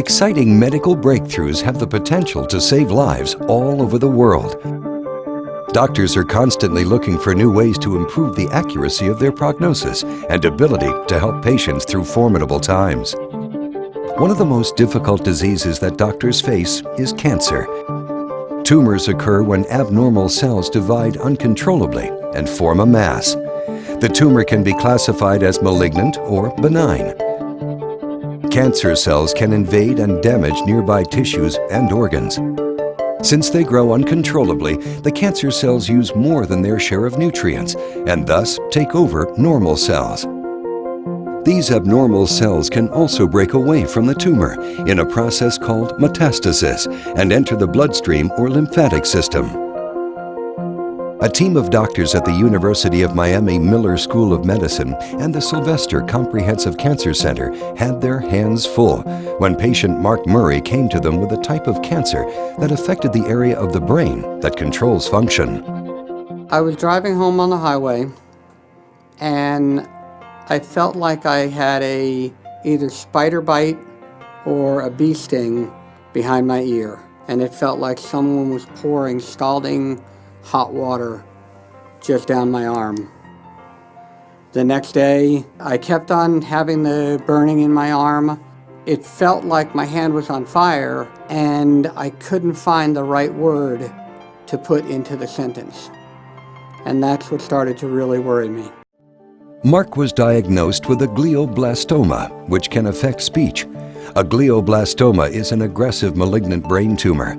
Exciting medical breakthroughs have the potential to save lives all over the world. Doctors are constantly looking for new ways to improve the accuracy of their prognosis and ability to help patients through formidable times. One of the most difficult diseases that doctors face is cancer. Tumors occur when abnormal cells divide uncontrollably and form a mass. The tumor can be classified as malignant or benign. Cancer cells can invade and damage nearby tissues and organs. Since they grow uncontrollably, the cancer cells use more than their share of nutrients and thus take over normal cells. These abnormal cells can also break away from the tumor in a process called metastasis and enter the bloodstream or lymphatic system. A team of doctors at the University of Miami Miller School of Medicine and the Sylvester Comprehensive Cancer Center had their hands full when patient Mark Murray came to them with a type of cancer that affected the area of the brain that controls function. I was driving home on the highway and I felt like I had either spider bite or a bee sting behind my ear, and it felt like someone was pouring scalding hot water just down my arm. The next day, I kept on having the burning in my arm. It felt like my hand was on fire, and I couldn't find the right word to put into the sentence. And that's what started to really worry me. Mark was diagnosed with a glioblastoma, which can affect speech. A glioblastoma is an aggressive malignant brain tumor.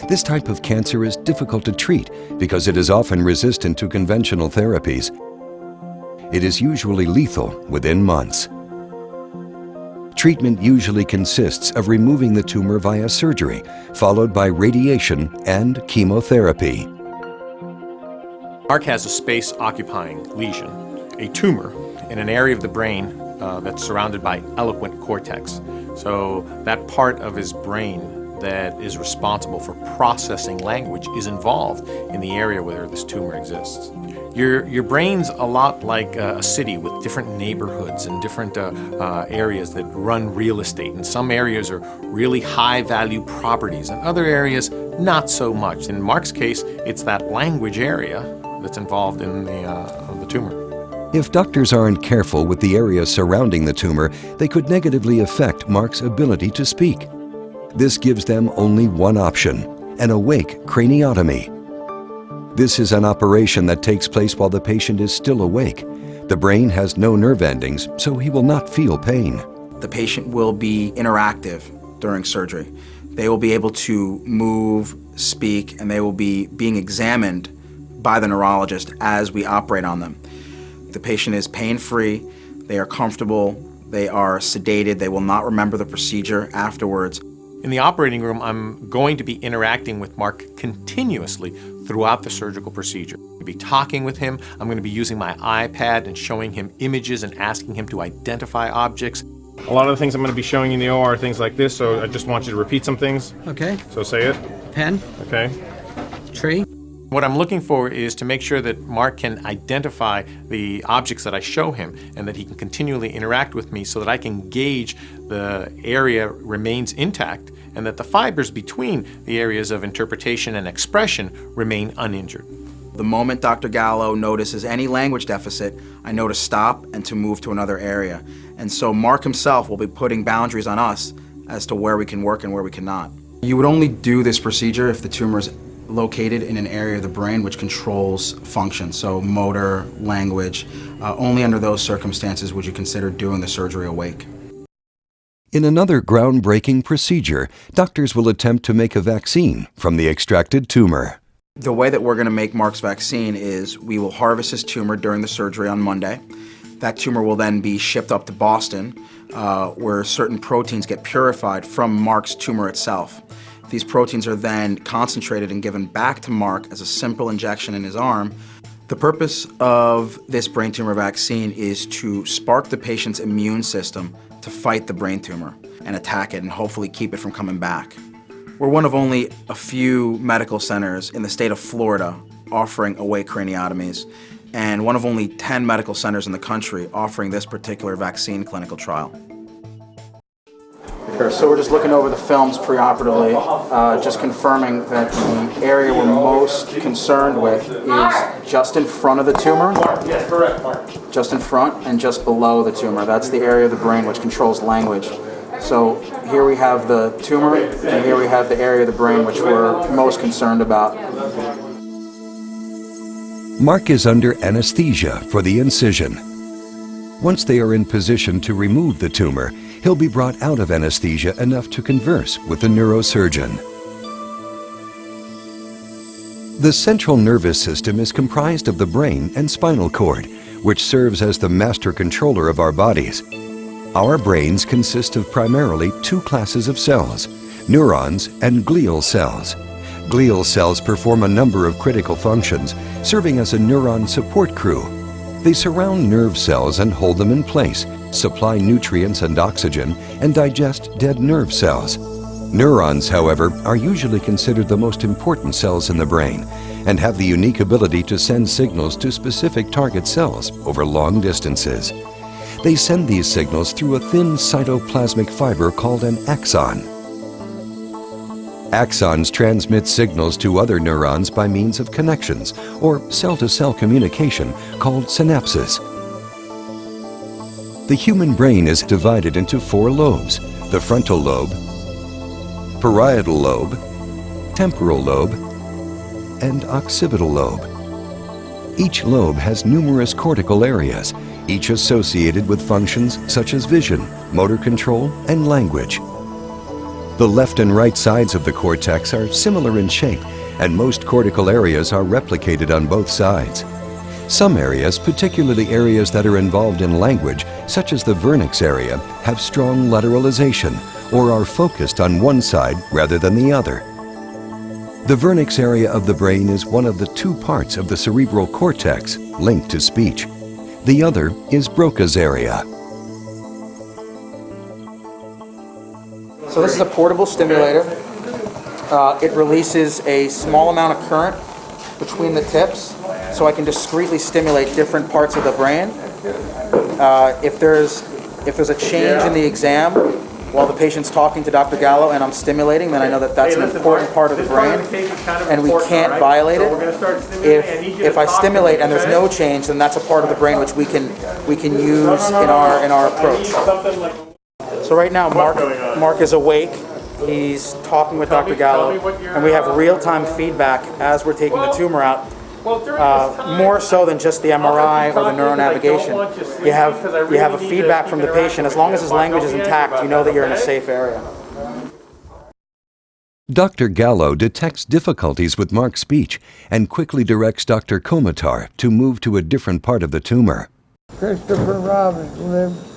This type of cancer is difficult to treat because it is often resistant to conventional therapies. It is usually lethal within months. Treatment usually consists of removing the tumor via surgery, followed by radiation and chemotherapy. Mark has a space-occupying lesion, a tumor in an area of the brain that's surrounded by eloquent cortex. So that part of his brain that is responsible for processing language is involved in the area where this tumor exists. Your brain's a lot like a city with different neighborhoods and different areas that run real estate. And some areas are really high-value properties, and other areas not so much. In Mark's case, it's that language area that's involved in the tumor. If doctors aren't careful with the area surrounding the tumor, they could negatively affect Mark's ability to speak. This gives them only one option: an awake craniotomy. This is an operation that takes place while the patient is still awake. The brain has no nerve endings, so he will not feel pain. The patient will be interactive during surgery. They will be able to move, speak, and they will be being examined by the neurologist as we operate on them. The patient is pain-free, they are comfortable, they are sedated, they will not remember the procedure afterwards. In the operating room, I'm going to be interacting with Mark continuously throughout the surgical procedure. I'll be talking with him, I'm going to be using my iPad and showing him images and asking him to identify objects. A lot of the things I'm going to be showing you in the OR are things like this, so I just want you to repeat some things. Okay. So say it. Pen. Okay. Tree. What I'm looking for is to make sure that Mark can identify the objects that I show him and that he can continually interact with me so that I can gauge the area remains intact and that the fibers between the areas of interpretation and expression remain uninjured. The moment Dr. Gallo notices any language deficit, I know to stop and to move to another area. And so Mark himself will be putting boundaries on us as to where we can work and where we cannot. You would only do this procedure if the tumor is located in an area of the brain which controls function, so motor, language. Only under those circumstances would you consider doing the surgery awake. In another groundbreaking procedure, doctors will attempt to make a vaccine from the extracted tumor. The way that we're going to make Mark's vaccine is we will harvest his tumor during the surgery on Monday. That tumor will then be shipped up to Boston, where certain proteins get purified from Mark's tumor itself. These proteins are then concentrated and given back to Mark as a simple injection in his arm. The purpose of this brain tumor vaccine is to spark the patient's immune system to fight the brain tumor and attack it and hopefully keep it from coming back. We're one of only a few medical centers in the state of Florida offering awake craniotomies, and one of only 10 medical centers in the country offering this particular vaccine clinical trial. Sure. So we're just looking over the films preoperatively, just confirming that the area we're most concerned with is just in front of the tumor. Yes, correct, Mark. Just in front and just below the tumor. That's the area of the brain which controls language. So here we have the tumor, and here we have the area of the brain which we're most concerned about. Mark is under anesthesia for the incision. Once they are in position to remove the tumor, he'll be brought out of anesthesia enough to converse with the neurosurgeon. The central nervous system is comprised of the brain and spinal cord, which serves as the master controller of our bodies. Our brains consist of primarily two classes of cells, neurons and glial cells. Glial cells perform a number of critical functions, serving as a neuron support crew. They surround nerve cells and hold them in place, supply nutrients and oxygen, and digest dead nerve cells. Neurons, however, are usually considered the most important cells in the brain and have the unique ability to send signals to specific target cells over long distances. They send these signals through a thin cytoplasmic fiber called an axon. Axons transmit signals to other neurons by means of connections or cell-to-cell communication called synapses. The human brain is divided into four lobes: the frontal lobe, parietal lobe, temporal lobe, and occipital lobe. Each lobe has numerous cortical areas, each associated with functions such as vision, motor control, and language. The left and right sides of the cortex are similar in shape, and most cortical areas are replicated on both sides. Some areas, particularly areas that are involved in language, such as the vernix area, have strong lateralization or are focused on one side rather than the other. The vernix area of the brain is one of the two parts of the cerebral cortex linked to speech. The other is Broca's area. So this is a portable stimulator. It releases a small amount of current between the tips, so I can discretely stimulate different parts of the brain. If there's a change in the exam while the patient's talking to Dr. Gallo and I'm stimulating, then I know that that's an important part of the brain, and we can't violate it. If I stimulate and there's no change, then that's a part of the brain which we can use in our approach. So right now, Mark is awake. He's talking with Dr. Gallo, and we have real-time feedback as we're taking the tumor out. More so than just the MRI or the neuronavigation. You have a feedback from the patient. As long as his language is intact, you know that you're in a safe area. Dr. Gallo detects difficulties with Mark's speech and quickly directs Dr. Komatar to move to a different part of the tumor. Christopher Robbins lived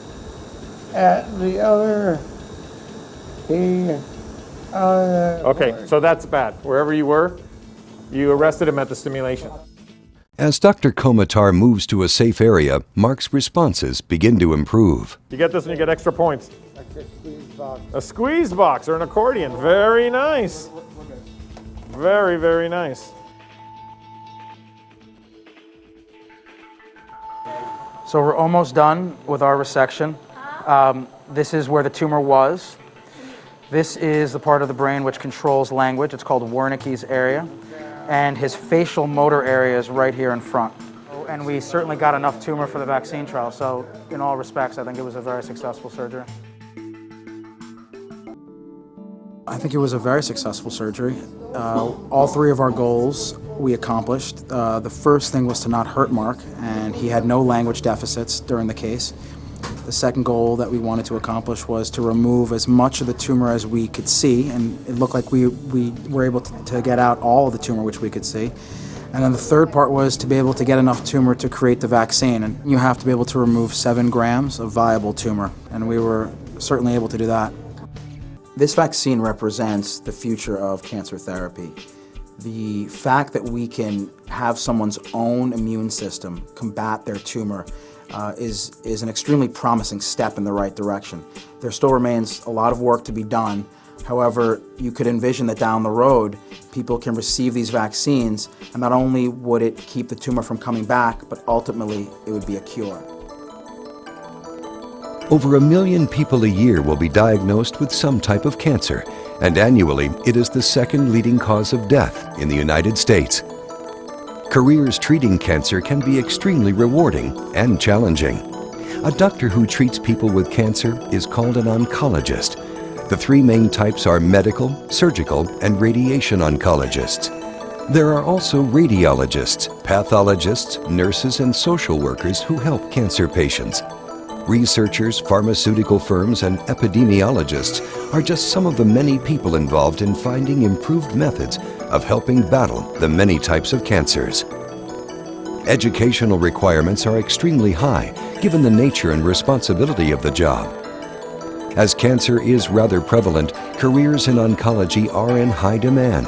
at the other. Okay, so that's bad. Wherever you were, you arrested him at the stimulation. As Dr. Komatar moves to a safe area, Mark's responses begin to improve. You get this and you get extra points. Like a squeeze box. A squeeze box or an accordion. Very nice. Very, very nice. So we're almost done with our resection. This is where the tumor was. This is the part of the brain which controls language. It's called Wernicke's area. And his facial motor area is right here in front. And we certainly got enough tumor for the vaccine trial, so in all respects, I think it was a very successful surgery. I think it was a very successful surgery. All three of our goals we accomplished. The first thing was to not hurt Mark, and he had no language deficits during the case. The second goal that we wanted to accomplish was to remove as much of the tumor as we could see, and it looked like we were able to get out all of the tumor which we could see. And then the third part was to be able to get enough tumor to create the vaccine, and you have to be able to remove 7 grams of viable tumor, and we were certainly able to do that. This vaccine represents the future of cancer therapy. The fact that we can have someone's own immune system combat their tumor is an extremely promising step in the right direction. There still remains a lot of work to be done. However, you could envision that down the road, people can receive these vaccines, and not only would it keep the tumor from coming back, but ultimately it would be a cure. Over 1 million people a year will be diagnosed with some type of cancer, and annually it is the second leading cause of death in the United States. Careers treating cancer can be extremely rewarding and challenging. A doctor who treats people with cancer is called an oncologist. The three main types are medical, surgical, and radiation oncologists. There are also radiologists, pathologists, nurses, and social workers who help cancer patients. Researchers, pharmaceutical firms, and epidemiologists are just some of the many people involved in finding improved methods of helping battle the many types of cancers. Educational requirements are extremely high, given the nature and responsibility of the job. As cancer is rather prevalent, careers in oncology are in high demand.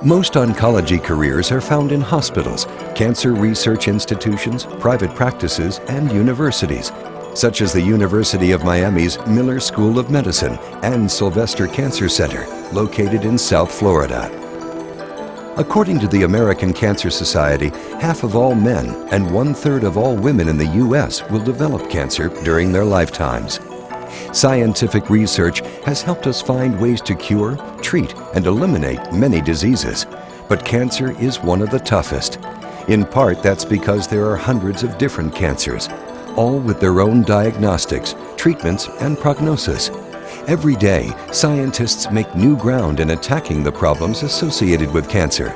Most oncology careers are found in hospitals, cancer research institutions, private practices, and universities, such as the University of Miami's Miller School of Medicine and Sylvester Cancer Center, located in South Florida. According to the American Cancer Society, half of all men and 1/3 of all women in the U.S. will develop cancer during their lifetimes. Scientific research has helped us find ways to cure, treat, and eliminate many diseases, but cancer is one of the toughest. In part, that's because there are hundreds of different cancers, all with their own diagnostics, treatments, and prognosis. Every day, scientists make new ground in attacking the problems associated with cancer.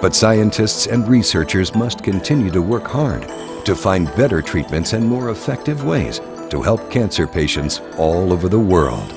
But scientists and researchers must continue to work hard to find better treatments and more effective ways to help cancer patients all over the world.